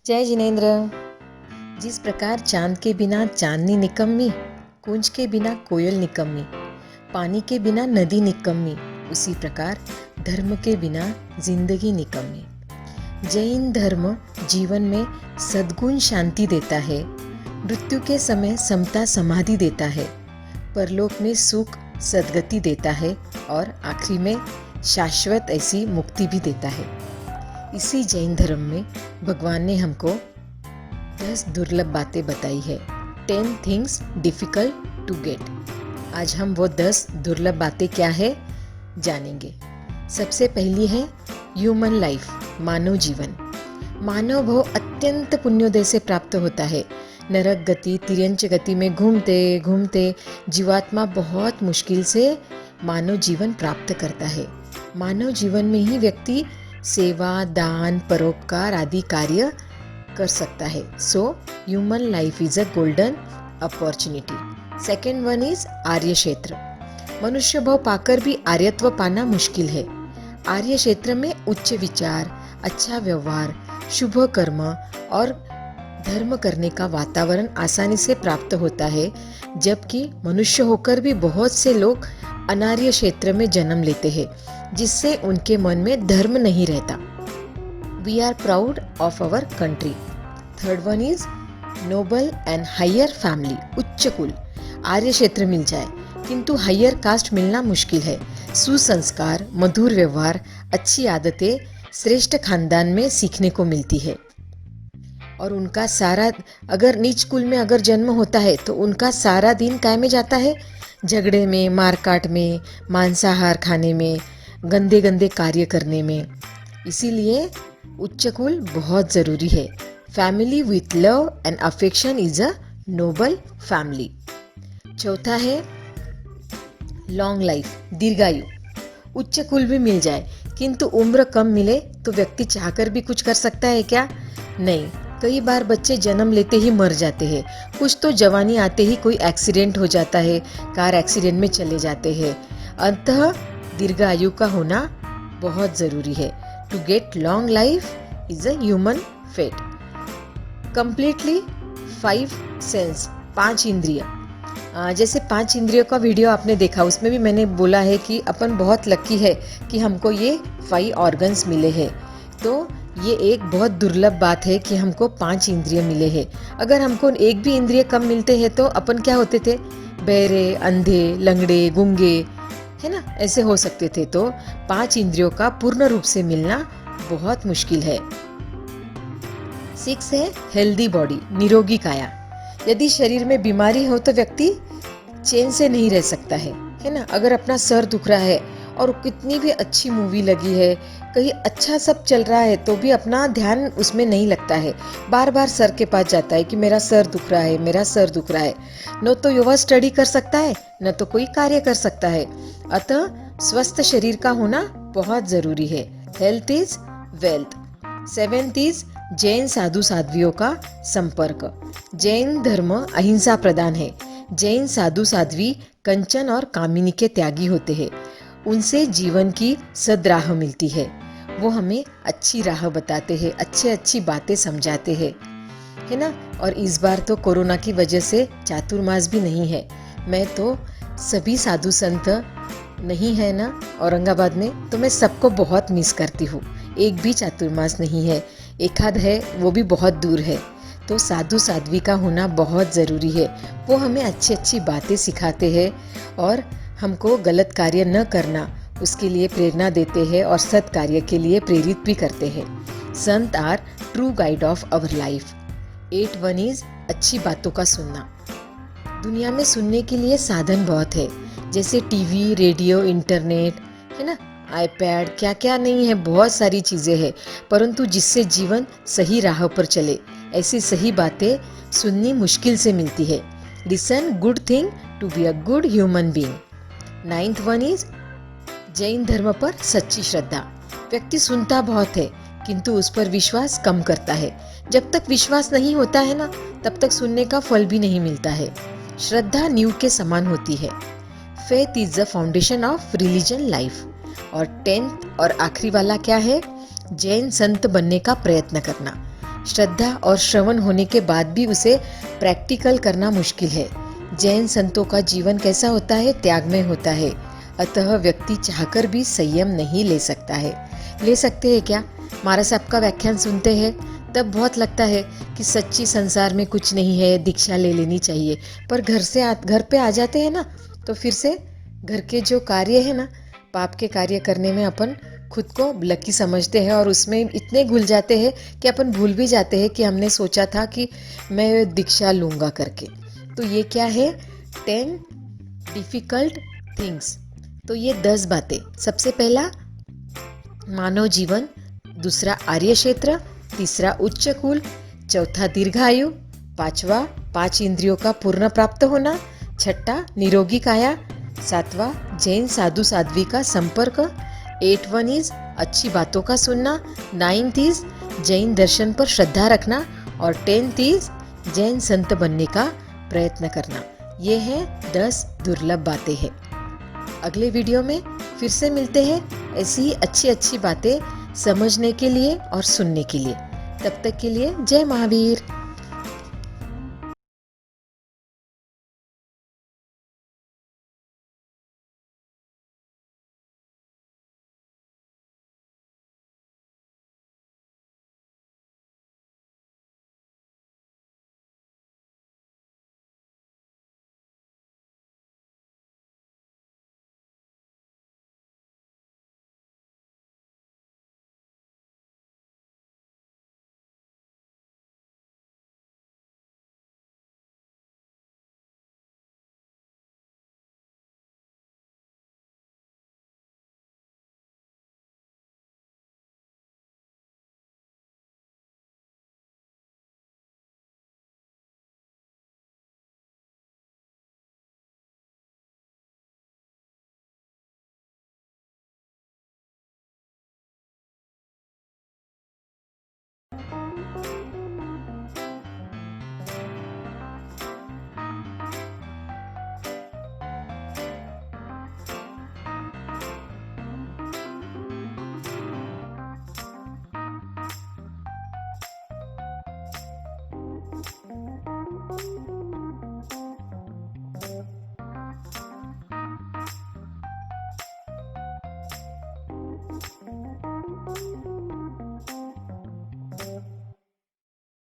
जय जिनेन्द्र। जिस प्रकार चांद के बिना चांदनी निकम्मी, कूंज के बिना कोयल निकम्मी, पानी के बिना नदी निकम्मी, उसी प्रकार धर्म के बिना जिंदगी निकम्मी। जैन धर्म जीवन में सद्गुण शांति देता है, मृत्यु के समय समता समाधि देता है, परलोक में सुख सद्गति देता है और आखिरी में शाश्वत ऐसी मुक्ति भी देता है। इसी जैन धर्म में भगवान ने हमको 10 दुर्लभ बातें बताई है। 10 थिंग्स डिफिकल्ट टू गेट। आज हम वो 10 दुर्लभ बातें क्या है जानेंगे। सबसे पहली है ह्यूमन लाइफ, मानव जीवन। मानव भव अत्यंत पुण्योदय से प्राप्त होता है। नरक गति तिर्यंच गति में घूमते घूमते जीवात्मा बहुत मुश्किल से मानव जीवन प्राप्त करता है। मानव जीवन में ही व्यक्ति सेवा, दान, परोपकार आदि कार्य कर सकता है। So human life is a golden opportunity. Second one is आर्य क्षेत्र। मनुष्य भाव पाकर भी आर्यत्व पाना मुश्किल है। आर्य क्षेत्र में उच्च विचार, अच्छा व्यवहार, शुभ कर्म और धर्म करने का वातावरण आसानी से प्राप्त होता है, जबकि मनुष्य होकर भी बहुत से लोग अनार्य क्षेत्र में जन्म लेते हैं, जिससे उनके मन में धर्म नहीं रहता। We are proud of our country. Third one is noble and higher family, उच्च कुल। आर्य क्षेत्र मिल जाए किंतु हायर कास्ट मिलना मुश्किल है। सुसंस्कार, मधुर व्यवहार, अच्छी आदतें श्रेष्ठ खानदान में सीखने को मिलती है। और उनका सारा, अगर नीच कुल में अगर जन्म होता है तो उनका सारा दिन काय में जाता है? झगड़े में, मारकाट में, मांसाहार खाने में, गंदे गंदे कार्य करने में। इसीलिए उच्च कुल बहुत ज़रूरी है। Family with love and affection is a Nobel family. चौथा है लॉन्ग लाइफ, दीर्घायु। उच्च कुल भी मिल जाए किंतु उम्र कम मिले तो व्यक्ति चाहकर भी कुछ कर सकता है क्या? नहीं। कई बार बच्चे जन्म लेते ही मर जाते हैं। कुछ तो जवानी आते ही कोई एक्सीडेंट हो जाता है, कार एक्सीडेंट में चले जाते हैं। अतः दीर्घायु का होना बहुत ज़रूरी है। To get long life is a human fate. Completely 5 sense, 5 इंद्रिय। जैसे 5 इंद्रियों का वीडियो आपने देखा, उसमें भी मैंने बोला है कि अपन बहुत लकी है कि हमको ये 5 ऑर्गन्स मिले हैं। तो ये एक बहुत दुर्लभ बात है कि हमको 5 इंद्रिय मिले हैं। अगर हमको एक भी इंद्रिय कम मिलते हैं तो अपन क्या होते थे? बहरे, अंधे, लंगड़े, गूंगे, है ना, ऐसे हो सकते थे। तो 5 इंद्रियों का पूर्ण रूप से मिलना बहुत मुश्किल है। 6 है हेल्दी बॉडी, निरोगी काया। यदि शरीर में बीमारी हो तो व्यक्ति चैन से नहीं रह सकता है ना। अगर अपना सर दुख रहा है और कितनी भी अच्छी मूवी लगी है, कहीं अच्छा सब चल रहा है, तो भी अपना ध्यान उसमें नहीं लगता है। बार बार सर के पास जाता है कि मेरा सर दुख रहा है, मेरा सर दुख रहा है। न तो युवा स्टडी कर सकता है, न तो कोई कार्य कर सकता है। अतः स्वस्थ शरीर का होना बहुत जरूरी है। Health is wealth. 7th is Jain साधु साध्वियों का संपर्क। जैन धर्म अहिंसा प्रदान है। जैन साधु साध्वी कंचन और कामिनी के त्यागी होते हैं। उनसे जीवन की सद्राह मिलती है। वो हमें अच्छी राह बताते हैं, अच्छी बातें समझाते हैं, है ना। और इस बार तो कोरोना की वजह से चातुर्मास भी नहीं है। मैं तो सभी साधु संत नहीं है ना औरंगाबाद में, तो मैं सबको बहुत मिस करती हूँ। एक भी चातुर्मास नहीं है, एक आध है, वो भी बहुत दूर है। तो साधु साध्वी का होना बहुत ज़रूरी है। वो हमें अच्छी बातें सिखाते हैं और हमको गलत कार्य न करना उसके लिए प्रेरणा देते हैं और सत् कार्य के लिए प्रेरित भी करते हैं। संत are true guide of our life. 8 one is अच्छी बातों का सुनना। दुनिया में सुनने के लिए साधन बहुत है, जैसे टीवी, रेडियो, इंटरनेट, है ना, आईपैड, क्या क्या नहीं है, बहुत सारी चीज़ें हैं। परंतु जिससे जीवन सही राह पर चले, ऐसी सही बातें सुननी मुश्किल से मिलती है। Listen good thing to be a good human being. 9th one is Jain धर्म पर सच्ची श्रद्धा। व्यक्ति सुनता बहुत है किंतु उस पर विश्वास कम करता है। जब तक विश्वास नहीं होता है ना, तब तक सुनने का फल भी नहीं मिलता है। श्रद्धा नींव के समान होती है। Faith is the foundation of religion life. और 10th और आखिरी वाला क्या है? जैन संत बनने का प्रयत्न करना। श्रद्धा और श्रवण होने के बाद भी उसे प्रैक्टिकल करना मुश्किल है। जैन संतों का जीवन कैसा होता है? त्यागमय होता है। अतः व्यक्ति चाहकर भी संयम नहीं ले सकता है। ले सकते हैं क्या? महाराज साहब का व्याख्यान सुनते हैं तब बहुत लगता है कि सच्ची संसार में कुछ नहीं है, दीक्षा ले लेनी चाहिए। पर घर पे आ जाते हैं ना, तो फिर से घर के जो कार्य है ना, पाप के कार्य करने में अपन खुद को लकी समझते हैं और उसमें इतने घुल जाते हैं कि अपन भूल भी जाते हैं कि हमने सोचा था कि मैं दीक्षा लूँगा करके। तो ये क्या है? 10 डिफ़िकल्ट थिंग्स। तो ये 10 बातें। सबसे पहला मानव जीवन, दूसरा आर्य क्षेत्र, तीसरा उच्च कुल, चौथा दीर्घायु, पांचवा 5 इंद्रियों का पूर्ण प्राप्त होना, छठा निरोगी काया, सातवां जैन साधु साध्वी का संपर्क, 8 इज अच्छी बातों का सुनना, 9 इज जैन दर्शन पर श्रद्धा रखना और 10 इज जैन संत बनने का प्रयत्न करना। ये है 10 दुर्लभ बातें हैं। अगले वीडियो में फिर से मिलते हैं ऐसी ही अच्छी अच्छी बातें समझने के लिए और सुनने के लिए। तब तक के लिए जय महावीर।